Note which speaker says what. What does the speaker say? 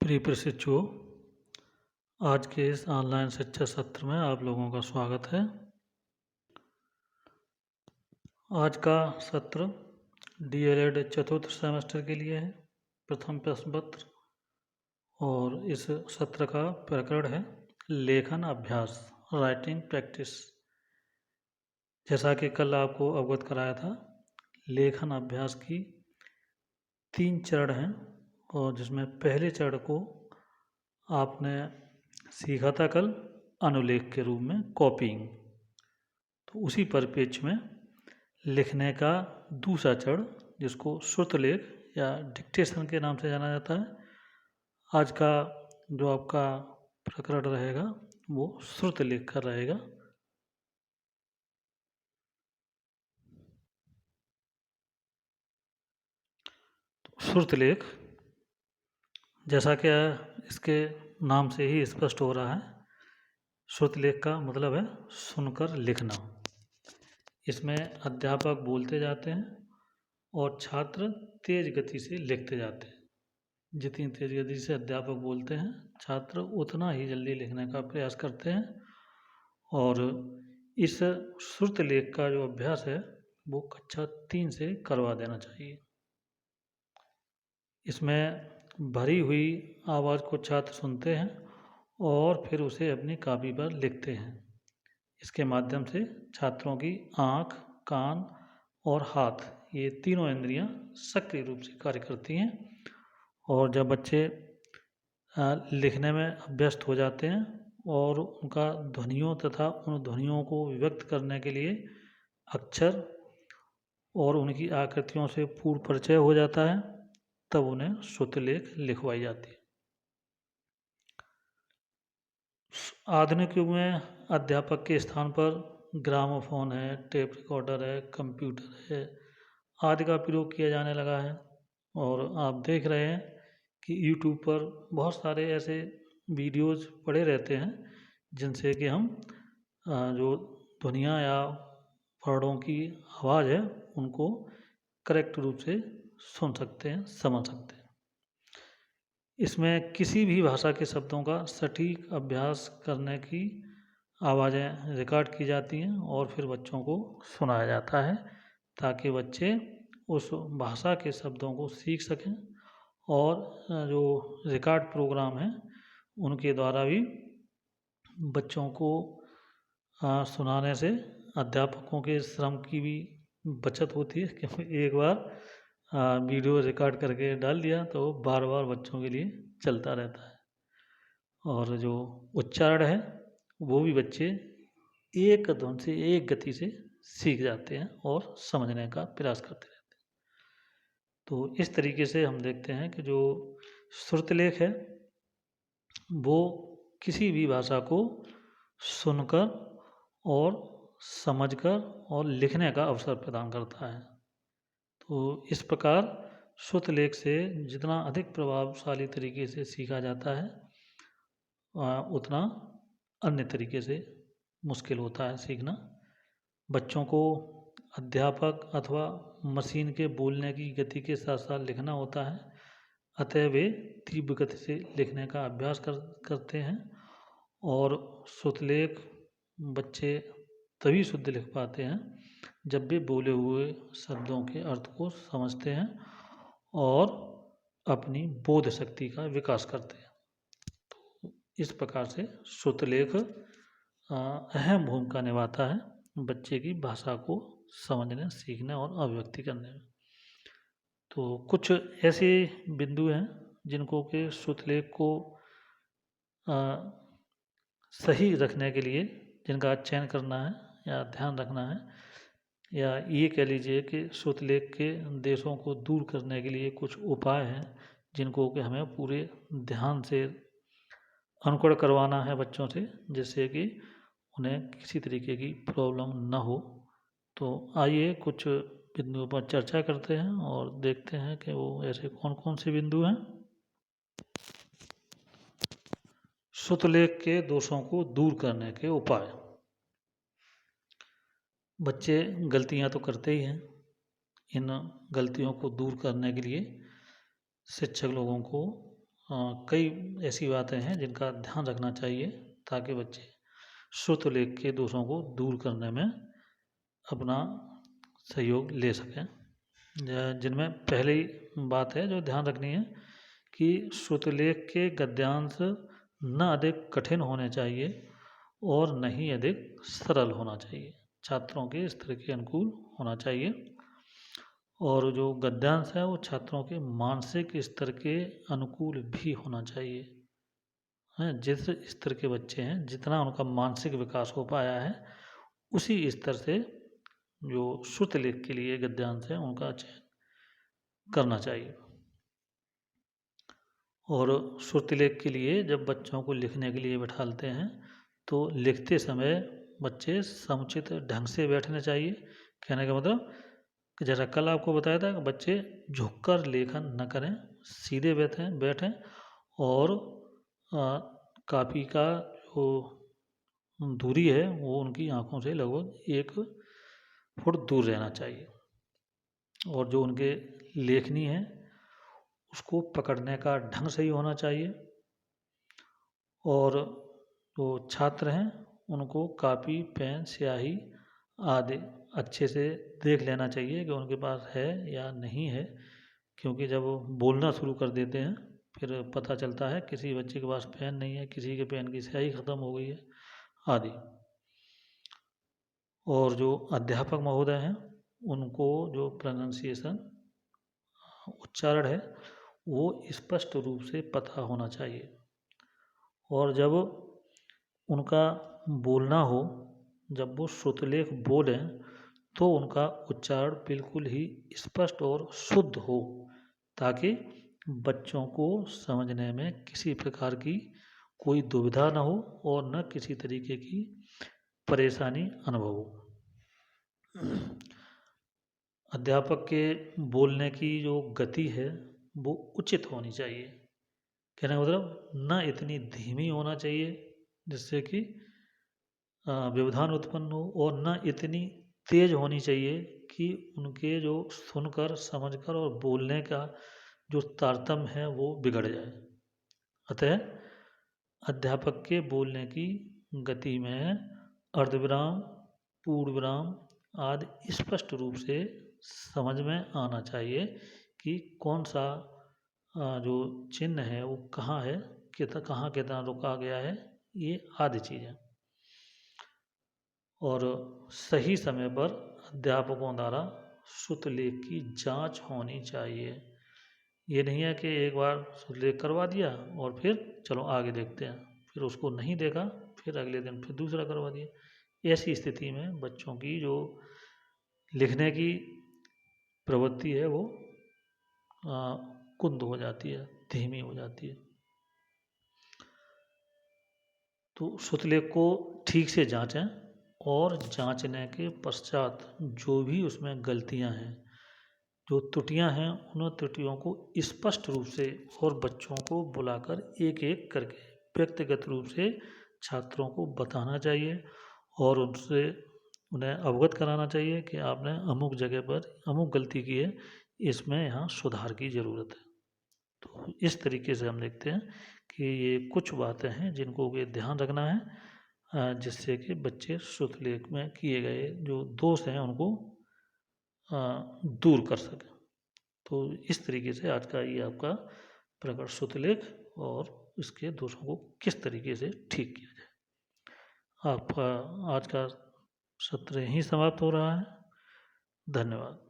Speaker 1: प्रिय प्रशिक्षुओं, आज के इस ऑनलाइन शिक्षा सत्र में आप लोगों का स्वागत है। आज का सत्र डीएलएड चतुर्थ सेमेस्टर के लिए है, प्रथम प्रश्न पत्र, और इस सत्र का प्रकरण है लेखन अभ्यास, राइटिंग प्रैक्टिस। जैसा कि कल आपको अवगत कराया था, लेखन अभ्यास की 3 चरण हैं, और जिसमें पहले चरण को आपने सीखा था कल अनुलेख के रूप में, कॉपिंग। तो उसी परिप्रेक्ष्य में लिखने का दूसरा चरण, जिसको श्रुतलेख या डिक्टेशन के नाम से जाना जाता है, आज का जो आपका प्रकरण रहेगा वो श्रुतलेख का रहेगा। तो श्रुतलेख, जैसा कि इसके नाम से ही स्पष्ट हो रहा है, श्रुतलेख का मतलब है सुनकर लिखना। इसमें अध्यापक बोलते जाते हैं और छात्र तेज गति से लिखते जाते हैं। जितनी तेज गति से अध्यापक बोलते हैं, छात्र उतना ही जल्दी लिखने का प्रयास करते हैं। और इस श्रुतलेख का जो अभ्यास है वो कक्षा 3 से करवा देना चाहिए। इसमें भरी हुई आवाज़ को छात्र सुनते हैं और फिर उसे अपनी कापी पर लिखते हैं। इसके माध्यम से छात्रों की आँख, कान और हाथ, ये तीनों इंद्रियां सक्रिय रूप से कार्य करती हैं। और जब बच्चे लिखने में अभ्यस्त हो जाते हैं और उनका ध्वनियों तथा उन ध्वनियों को व्यक्त करने के लिए अक्षर और उनकी आकृतियों से पूर्ण परिचय हो जाता है, तब उन्हें श्रुतलेख लिखवाई जाती है। आधुनिक युग में अध्यापक के स्थान पर ग्रामोफोन है, टेप रिकॉर्डर है, कंप्यूटर है आदि का प्रयोग किया जाने लगा है। और आप देख रहे हैं कि यूट्यूब पर बहुत सारे ऐसे वीडियोज़ पड़े रहते हैं जिनसे कि हम जो ध्वनियाँ या वर्डों की आवाज़ है उनको करेक्ट रूप से सुन सकते हैं, समझ सकते हैं। इसमें किसी भी भाषा के शब्दों का सटीक अभ्यास करने की आवाज़ें रिकॉर्ड की जाती हैं और फिर बच्चों को सुनाया जाता है, ताकि बच्चे उस भाषा के शब्दों को सीख सकें। और जो रिकॉर्ड प्रोग्राम हैं उनके द्वारा भी बच्चों को सुनाने से अध्यापकों के श्रम की भी बचत होती है, क्योंकि एक बार वीडियो रिकॉर्ड करके डाल दिया तो बार बार बच्चों के लिए चलता रहता है। और जो उच्चारण है वो भी बच्चे एक धुन से, एक गति से सीख जाते हैं और समझने का प्रयास करते रहते हैं। तो इस तरीके से हम देखते हैं कि जो श्रुतलेख है वो किसी भी भाषा को सुनकर और समझकर और लिखने का अवसर प्रदान करता है। तो इस प्रकार श्रुतलेख से जितना अधिक प्रभावशाली तरीके से सीखा जाता है उतना अन्य तरीके से मुश्किल होता है सीखना। बच्चों को अध्यापक अथवा मशीन के बोलने की गति के साथ साथ लिखना होता है, अतः वे तीव्र गति से लिखने का अभ्यास करते हैं। और श्रुतलेख बच्चे तभी शुद्ध लिख पाते हैं जब वे बोले हुए शब्दों के अर्थ को समझते हैं और अपनी बोध शक्ति का विकास करते हैं। तो इस प्रकार से श्रुतलेख अहम भूमिका निभाता है बच्चे की भाषा को समझने, सीखने और अभिव्यक्ति करने में। तो कुछ ऐसे बिंदु हैं जिनको कि श्रुतलेख को सही रखने के लिए जिनका चयन करना है या ध्यान रखना है, या ये कह लीजिए कि श्रुतलेख के देशों को दूर करने के लिए कुछ उपाय हैं जिनको कि हमें पूरे ध्यान से अनुकरण करवाना है बच्चों से, जिससे कि उन्हें किसी तरीके की प्रॉब्लम ना हो। तो आइए कुछ बिंदुओं पर चर्चा करते हैं और देखते हैं कि वो ऐसे कौन कौन से बिंदु हैं। श्रुतलेख के दोषों को दूर करने के उपाय। बच्चे गलतियां तो करते ही हैं। इन गलतियों को दूर करने के लिए शिक्षक लोगों को कई ऐसी बातें हैं जिनका ध्यान रखना चाहिए ताकि बच्चे श्रुतलेख के दोषों को दूर करने में अपना सहयोग ले सकें। जिनमें पहली बात है जो ध्यान रखनी है कि श्रुतलेख के गद्यांश न अधिक कठिन होने चाहिए और न ही अधिक सरल होना चाहिए, छात्रों के स्तर के अनुकूल होना चाहिए। और जो गद्यांश है वो छात्रों के मानसिक स्तर के अनुकूल भी होना चाहिए। हैं, जिस स्तर के बच्चे हैं जितना उनका मानसिक विकास हो पाया है उसी स्तर से जो श्रुतलेख के लिए गद्यांश है उनका चयन करना चाहिए। और श्रुतलेख के लिए जब बच्चों को लिखने के लिए बैठालते हैं तो लिखते समय बच्चे समुचित ढंग से बैठने चाहिए। कहने का मतलब कि जैसा कल आपको बताया था कि बच्चे झुककर लेखन न करें, सीधे बैठें और कापी का जो दूरी है वो उनकी आँखों से लगभग 1 फुट दूर रहना चाहिए। और जो उनके लेखनी है उसको पकड़ने का ढंग सही होना चाहिए। और जो छात्र हैं उनको कापी, पेन, स्याही आदि अच्छे से देख लेना चाहिए कि उनके पास है या नहीं है, क्योंकि जब वो बोलना शुरू कर देते हैं फिर पता चलता है किसी बच्चे के पास पेन नहीं है, किसी के पेन की स्याही ख़त्म हो गई है आदि। और जो अध्यापक महोदय हैं उनको जो प्रोनाउंसिएशन उच्चारण है वो स्पष्ट रूप से पता होना चाहिए। और जब उनका बोलना हो, जब वो श्रुतलेख बोलें तो उनका उच्चारण बिल्कुल ही स्पष्ट और शुद्ध हो ताकि बच्चों को समझने में किसी प्रकार की कोई दुविधा न हो और न किसी तरीके की परेशानी अनुभव हो। अध्यापक के बोलने की जो गति है वो उचित होनी चाहिए। कहने का मतलब न इतनी धीमी होना चाहिए जिससे कि व्यवधान उत्पन्न हो और न इतनी तेज होनी चाहिए कि उनके जो सुनकर, समझकर और बोलने का जो तारतम्य है वो बिगड़ जाए। अतः अध्यापक के बोलने की गति में अर्धविराम, पूर्णविराम आदि स्पष्ट रूप से समझ में आना चाहिए कि कौन सा जो चिन्ह है वो कहाँ है, कहाँ कितना रुका गया है, ये आदि चीज़ें। और सही समय पर अध्यापकों द्वारा श्रुतलेख की जांच होनी चाहिए। ये नहीं है कि एक बार श्रुतलेख करवा दिया और फिर चलो आगे देखते हैं, फिर उसको नहीं देखा, फिर अगले दिन फिर दूसरा करवा दिया। ऐसी स्थिति में बच्चों की जो लिखने की प्रवृत्ति है वो कुंद हो जाती है, धीमी हो जाती है। तो श्रुतलेख को ठीक से जांचें और जांचने के पश्चात जो भी उसमें गलतियां हैं, जो त्रुटियां हैं, उन त्रुटियों को स्पष्ट रूप से और बच्चों को बुलाकर एक एक करके व्यक्तिगत रूप से छात्रों को बताना चाहिए और उनसे उन्हें अवगत कराना चाहिए कि आपने अमुक जगह पर अमुक गलती की है, इसमें यहाँ सुधार की ज़रूरत है। तो इस तरीके से हम देखते हैं कि ये कुछ बातें हैं जिनको भी ध्यान रखना है जिससे कि बच्चे श्रुतलेख में किए गए जो दोष हैं उनको दूर कर सकें। तो इस तरीके से आज का ये आपका प्रकट श्रुतलेख और इसके दोषों को किस तरीके से ठीक किया जाए। आपका आज का सत्र यहीं समाप्त हो रहा है। धन्यवाद।